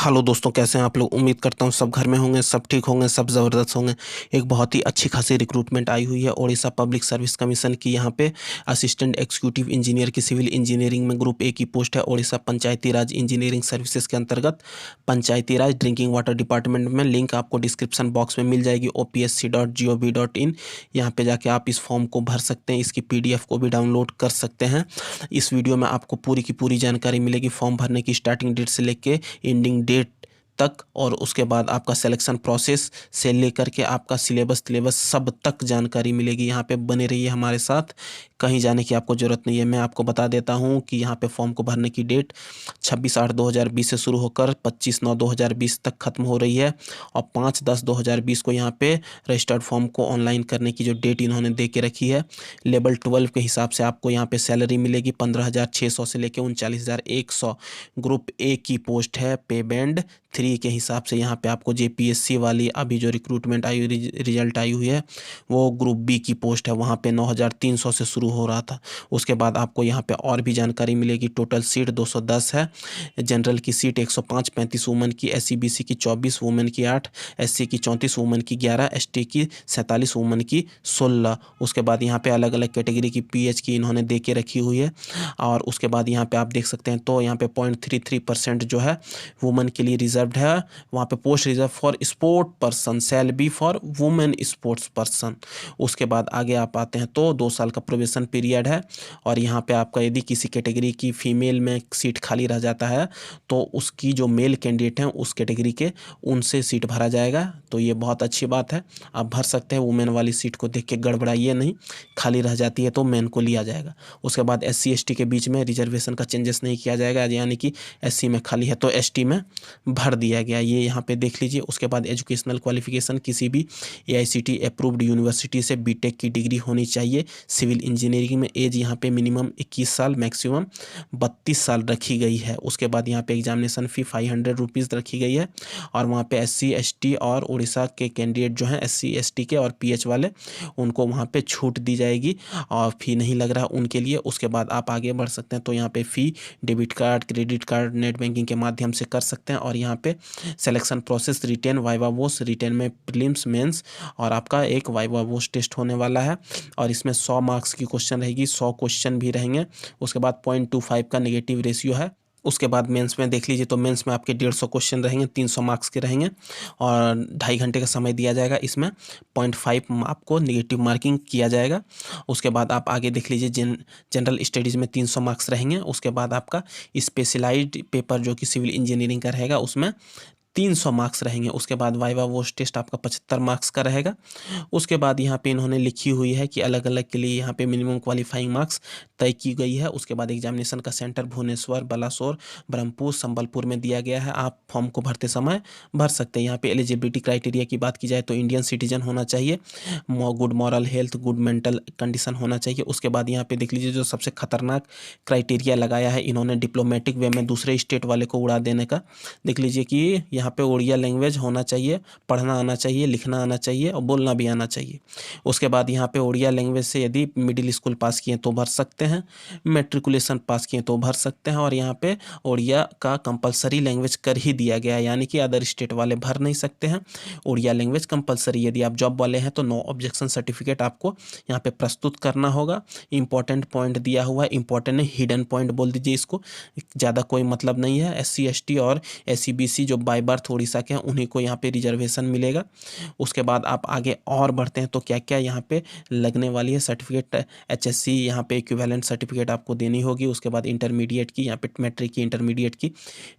Hello दोस्तों, कैसे हैं आप लोग। उम्मीद करता हूँ सब घर में होंगे, सब ठीक होंगे, सब ज़बरदस्त होंगे। एक बहुत ही अच्छी खासी रिक्रूटमेंट आई हुई है उड़ीसा पब्लिक सर्विस कमीशन की। यहाँ पे असिस्टेंट एग्जीक्यूटिव इंजीनियर की सिविल इंजीनियरिंग में ग्रुप ए की पोस्ट है। उड़ीसा पंचायती राज इंजीनियरिंग सर्विसेज के अंतर्गत पंचायती राज ड्रिंकिंग वाटर डिपार्टमेंट में। लिंक आपको डिस्क्रिप्शन बॉक्स में मिल जाएगी opsc.gov.in। यहाँ पे जाके आप इस फॉर्म को भर सकते हैं, इसकी PDF को भी डाउनलोड कर सकते हैं। इस वीडियो में आपको पूरी की पूरी जानकारी मिलेगी, फॉर्म भरने की स्टार्टिंग डेट से लेके एंडिंग डेट तक, और उसके बाद आपका सिलेक्शन प्रोसेस से लेकर के आपका सिलेबस सब तक जानकारी मिलेगी। यहाँ पे बने रहिए हमारे साथ, कहीं जाने की आपको ज़रूरत नहीं है। मैं आपको बता देता हूँ कि यहाँ पे फॉर्म को भरने की डेट 26/8/2020 से शुरू होकर 25/9/2020 तक ख़त्म हो रही है, और 5/10/2020 को यहाँ पे रजिस्टर्ड फॉर्म को ऑनलाइन करने की जो डेट इन्होंने दे के रखी है। लेवल 12 के हिसाब से आपको यहाँ पे सैलरी मिलेगी 15,600 से लेकर 39,100। ग्रुप ए की पोस्ट है। पे बैंड 3 के हिसाब से यहाँ पे आपको JPSC वाली अभी जो रिक्रूटमेंट आई हुई, रिजल्ट आई हुई है, वो ग्रुप बी की पोस्ट है। वहाँ पे 9,300 से शुरू हो रहा था। उसके बाद आपको यहाँ पे और भी जानकारी मिलेगी। टोटल सीट 210 है। जनरल की सीट 105, 35 वुमेन की, SC/BC की 24, वुमेन की 8, SC की 34, वुमेन की 11, ST की 47, वुमेन की 16। उसके बाद यहाँ पे अलग अलग कैटेगरी की PH की इन्होंने दे के रखी हुई है। और उसके बाद यहाँ पे आप देख सकते हैं, तो यहाँ पे 0.33% जो है वुमेन के लिए रिजर्व्ड है। वहाँ पे post reserve for sport person, shall be for women sports person. उसके बाद आगे आप आते हैं तो 2 साल का प्रोबेशन पीरियड है। और यहाँ पे आपका यदि किसी कैटेगरी की फीमेल में सीट खाली रह जाता है तो उसकी जो मेल कैंडिडेट हैं उस कैटेगरी के, उनसे सीट भरा जाएगा। तो ये बहुत अच्छी बात है, आप भर सकते हैं। वुमेन वाली सीट को देख के गड़बड़ाइए नहीं, खाली रह जाती है तो मेन को लिया जाएगा। उसके बाद SC/ST के बीच में रिजर्वेशन का चेंजेस नहीं किया जाएगा, यानी कि SC में खाली है तो ST में भर दिया गया, ये यहाँ पे देख लीजिए। उसके बाद एजुकेशनल क्वालिफिकेशन, किसी भी AICTE अप्रूव्ड यूनिवर्सिटी से BTech की डिग्री होनी चाहिए। सिविल इंजीनियरिंग में एज यहाँ पे मिनिमम 21 साल, मैक्सिमम 32 साल रखी गई है। उसके बाद यहाँ पे एग्जामिनेशन फ़ी 500 रुपीज़ रखी गई है। और वहाँ पे SC/ST और उड़ीसा के कैंडिडेट जो हैं, SC/ST के और PH वाले, उनको वहाँ पे छूट दी जाएगी और फ़ी नहीं लग रहा उनके लिए। उसके बाद आप आगे बढ़ सकते हैं, तो यहाँ पे fee debit card, credit card, net banking के माध्यम से कर सकते हैं। और यहाँ पे selection process written, viva voce, written में प्रीलिम्स, मेंस, और आपका एक वाइवा वोस टेस्ट होने वाला है। और इसमें 100 मार्क्स की क्वेश्चन रहेगी, 100 क्वेश्चन भी रहेंगे। उसके बाद 0.25 का नेगेटिव रेशियो है। उसके बाद मेंस में देख लीजिए, तो मेंस में आपके 150 क्वेश्चन रहेंगे, 300 मार्क्स के रहेंगे, और 2.5 घंटे का समय दिया जाएगा। इसमें 0.5 आपको नेगेटिव मार्किंग किया जाएगा। उसके बाद आप आगे देख लीजिए, जनरल स्टडीज़ में 300 मार्क्स रहेंगे। उसके बाद आपका स्पेशलाइज्ड पेपर जो कि सिविल इंजीनियरिंग का रहेगा, उसमें 300 मार्क्स रहेंगे। उसके बाद वाइवा वोस टेस्ट आपका 75 मार्क्स का रहेगा। उसके बाद यहाँ पे इन्होंने लिखी हुई है कि अलग अलग के लिए यहाँ पे मिनिमम क्वालिफाइंग मार्क्स तय की गई है। उसके बाद एग्जामिनेशन का सेंटर भुवनेश्वर, बालासोर, ब्रह्मपुर, संबलपुर में दिया गया है। आप फॉर्म को भरते समय भर सकते हैं। यहाँ पे एलिजिबिलिटी क्राइटेरिया की बात की जाए तो इंडियन सिटीजन होना चाहिए, good moral health, good mental condition होना चाहिए। उसके बाद यहाँ पे देख लीजिए, जो सबसे खतरनाक क्राइटेरिया लगाया है इन्होंने डिप्लोमेटिक वे में दूसरे स्टेट वाले को उड़ा देने का। देख लीजिए कि यहाँ पे उड़िया लैंग्वेज होना चाहिए, पढ़ना आना चाहिए, लिखना आना चाहिए, और बोलना भी आना चाहिए। उसके बाद यहाँ पे उड़िया लैंग्वेज से यदि मिडिल स्कूल पास किए तो भर सकते हैं, मैट्रिकुलेशन पास किए तो भर सकते हैं। और यहाँ पे उड़िया का कंपलसरी लैंग्वेज कर ही दिया गया है, यानी कि अदर स्टेट वाले भर नहीं सकते हैं। Odia language compulsory. यदि आप जॉब वाले हैं तो नो ऑब्जेक्शन सर्टिफिकेट आपको यहाँ पे प्रस्तुत करना होगा। इंपॉर्टेंट पॉइंट दिया हुआ है, इंपॉर्टेंट हिडन पॉइंट बोल दीजिए इसको, ज़्यादा कोई मतलब नहीं है। SC/ST और SC/BC जो बाय बर्थ उड़ीसा के हैं, उन्हीं को यहाँ पे रिजर्वेशन मिलेगा। उसके बाद आप आगे और बढ़ते हैं, तो क्या क्या यहाँ पे लगने वाली है सर्टिफिकेट। HSC यहाँ पे इक्विवेलेंट सर्टिफिकेट आपको देनी होगी। उसके बाद इंटरमीडिएट की, यहाँ पे मैट्रिक की, इंटरमीडिएट की,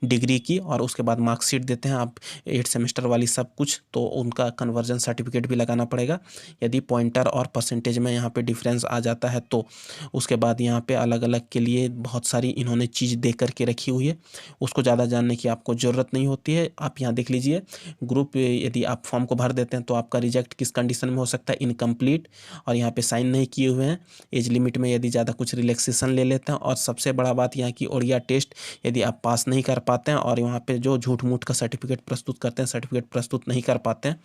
डिग्री की, और उसके बाद मार्कशीट देते हैं आप 8 सेमेस्टर वाली सब कुछ, तो उनका कन्वर्जन सर्टिफिकेट भी लगाना पड़ेगा यदि पॉइंटर और परसेंटेज में यहाँ पे डिफरेंस आ जाता है तो। उसके बाद यहाँ पे अलग अलग के लिए बहुत सारी इन्होंने चीज़ दे करके रखी हुई है, उसको ज़्यादा जानने की आपको ज़रूरत नहीं होती है। आप यहाँ देख लीजिए ग्रुप, यदि आप फॉर्म को भर देते हैं तो आपका रिजेक्ट किस कंडीशन में हो सकता है, इनकम्प्लीट, और यहाँ पे साइन नहीं किए हुए हैं, एज लिमिट में यदि ज़्यादा कुछ रिलैक्सेशन ले लेते हैं, और सबसे बड़ा बात यहाँ की ओडिया टेस्ट यदि आप पास नहीं कर पाते हैं और यहाँ पे जो झूठ मूठ का सर्टिफिकेट प्रस्तुत करते हैं, सर्टिफिकेट प्रस्तुत नहीं कर पाते हैं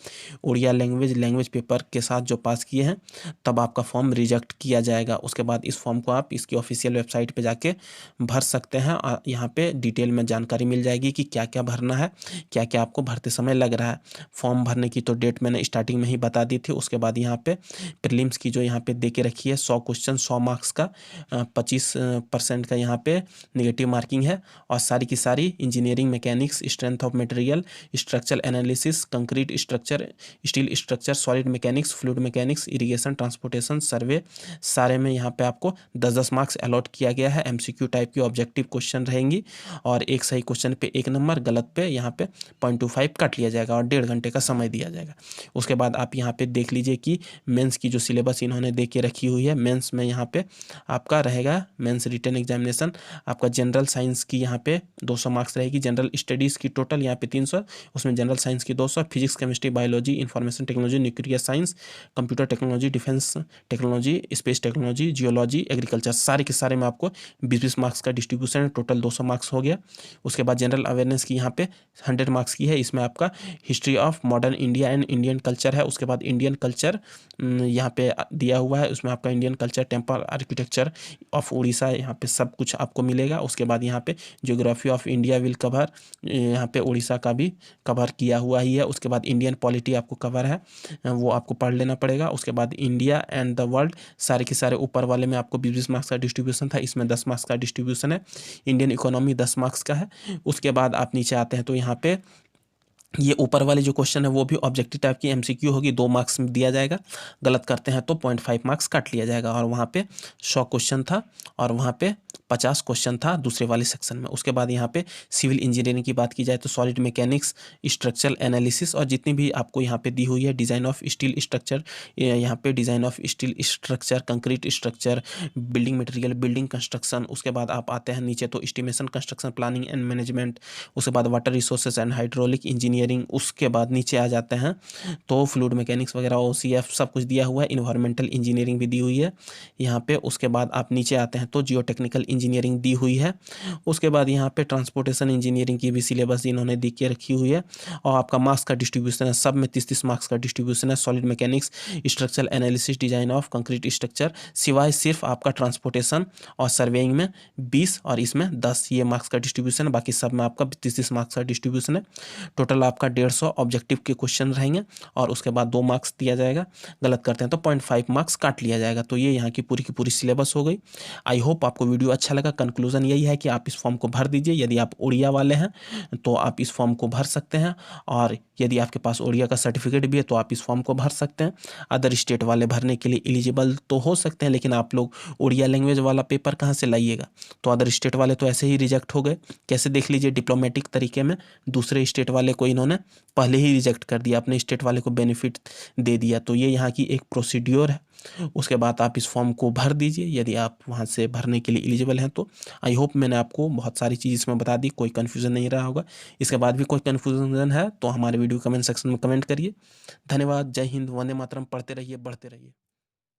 उड़िया लैंग्वेज पेपर के साथ जो पास किए हैं, तब आपका फॉर्म रिजेक्ट किया जाएगा। उसके बाद इस फॉर्म को आप इसकी ऑफिशियल वेबसाइट पे जाके भर सकते हैं और यहाँ पे डिटेल में जानकारी मिल जाएगी कि क्या क्या भरना है, क्या क्या आपको भरते समय लग रहा है। फॉर्म भरने की तो डेट मैंने स्टार्टिंग में ही बता दी थी। उसके बाद यहाँ पे प्रीलिम्स की जो यहाँ पे दे के रखी है 100 क्वेश्चन 100 मार्क्स का, 25% का यहाँ पे नेगेटिव मार्किंग है, और सारी की सारी engineering mechanics, strength of material, structural analysis, concrete structure, steel structure, solid mechanics, fluid mechanics, irrigation, transportation, survey, सारे में यहाँ पे आपको 10-10 मार्क्स अलॉट किया गया है। एमसीक्यू टाइप की ऑब्जेक्टिव क्वेश्चन रहेंगी और एक सही क्वेश्चन पे 1 नंबर, गलत पे यहाँ पे 0.25 काट लिया जाएगा और 1.5 घंटे का समय दिया जाएगा। उसके बाद आप यहाँ पे देख लीजिए कि मेंस की जो सिलेबस इन्होंने दे के रखी हुई है, मेंस में यहाँ पे आपका रहेगा मेंस रिटन एग्जामिनेशन, आपका जनरल साइंस की यहाँ पे 200 मार्क्स रहेगी, जनरल स्टडीज़ की टोटल यहाँ पे 300, उसमें जनरल साइंस की 200, physics, chemistry, biology, information technology, nuclear science, computer technology, defence technology, space technology, geology, agriculture, सारे के सारे में आपको 20-20 मार्क्स का डिस्ट्रीब्यूशन है, टोटल 200 मार्क्स हो गया। उसके बाद जनरल अवेयरनेस की यहाँ पे 100 मार्क्स की है, इसमें आपका history of modern India and Indian culture है। उसके बाद इंडियन कल्चर यहाँ पे दिया हुआ है, उसमें आपका Indian culture, temple architecture of Orissa, यहाँ पे सब कुछ आपको मिलेगा। उसके बाद यहाँ पे geography of India will cover, यहाँ पे उड़ीसा का भी कवर किया हुआ ही है। उसके बाद इंडियन पॉलिटी आपको कवर है, वो आपको पढ़ लेना पड़ेगा। उसके बाद इंडिया एंड द वर्ल्ड, सारे के सारे ऊपर वाले में आपको 20-20 मार्क्स का डिस्ट्रीब्यूशन था, इसमें 10 मार्क्स का डिस्ट्रीब्यूशन है। इंडियन इकोनॉमी 10 मार्क्स का है। उसके बाद आप नीचे आते हैं तो यहाँ पे ये ऊपर वाले जो क्वेश्चन है वो भी ऑब्जेक्टिव टाइप की एमसीक्यू होगी, 2 मार्क्स में दिया जाएगा, गलत करते हैं तो 0.5 मार्क्स काट लिया जाएगा। और वहाँ पे 100 क्वेश्चन था और वहाँ पे 50 क्वेश्चन था दूसरे वाले सेक्शन में। उसके बाद यहाँ पे सिविल इंजीनियरिंग की बात की जाए तो सॉलिड मैकेनिक्स, स्ट्रक्चरल एनालिसिस, और जितनी भी आपको यहाँ पे दी हुई है डिज़ाइन ऑफ स्टील स्ट्रक्चर, यहाँ पे design of steel structure, concrete structure, building material, building construction. उसके बाद आप आते हैं नीचे तो estimation, construction, planning and management, उसके बाद water resources and hydraulic engineering. उसके बाद नीचे आ जाते हैं तो फ्लूइड मैकेनिक्स वगैरह, ओसीएफ सब कुछ दिया हुआ है, इन्वायरमेंटल इंजीनियरिंग भी दी हुई है यहाँ पे। उसके बाद आप नीचे आते हैं तो जियो टेक्निकल इंजीनियरिंग दी हुई है। उसके बाद यहाँ पे ट्रांसपोर्टेशन इंजीनियरिंग की भी सिलेबस इन्होंने दी के रखी हुई है, और आपका मार्क्स का डिस्ट्रीब्यूशन है, सब में 30-30 मार्क्स का डिस्ट्रीब्यूशन है। Solid mechanics, structural analysis, design of concrete structure, सिवाय सिर्फ आपका ट्रांसपोर्टेशन और सर्वेइंग में 20 और इसमें 10 ये मार्क्स का डिस्ट्रीब्यूशन है, बाकी सब में आपका 30-30 मार्क्स का डिस्ट्रीब्यूशन है। टोटल आपका 150 ऑब्जेक्टिव के क्वेश्चन रहेंगे और उसके बाद 2 मार्क्स दिया जाएगा, गलत करते हैं तो 0.5 मार्क्स काट लिया जाएगा। तो ये यहाँ की पूरी सिलेबस हो गई। आई होप आपको वीडियो अच्छा लगा। कंक्लूजन यही है कि आप इस फॉर्म को भर दीजिए, यदि आप उड़िया वाले हैं तो आप इस फॉर्म को भर सकते हैं, और यदि आपके पास उड़िया का सर्टिफिकेट भी है तो आप इस फॉर्म को भर सकते हैं। अदर स्टेट वाले भरने के लिए एलिजिबल तो हो सकते हैं, लेकिन आप लोग उड़िया लैंग्वेज वाला पेपर कहाँ से लाइएगा, तो अदर स्टेट वाले तो ऐसे ही रिजेक्ट हो गए। कैसे देख लीजिए, डिप्लोमेटिक तरीके में दूसरे स्टेट वाले को इन्होंने पहले ही रिजेक्ट कर दिया, अपने स्टेट वाले को बेनिफिट दे दिया। तो ये यहाँ की एक प्रोसीड्योर है। उसके बाद आप इस फॉर्म को भर दीजिए यदि आप वहाँ से भरने के लिए एलिजिबल हैं तो। आई होप मैंने आपको बहुत सारी चीज़ इसमें बता दी, कोई कन्फ्यूज़न नहीं रहा होगा। इसके बाद भी कोई कन्फ्यूज़न है तो हमारे वीडियो कमेंट सेक्शन में कमेंट करिए। धन्यवाद। जय हिंद। वंदे मातरम। पढ़ते रहिए, बढ़ते रहिए।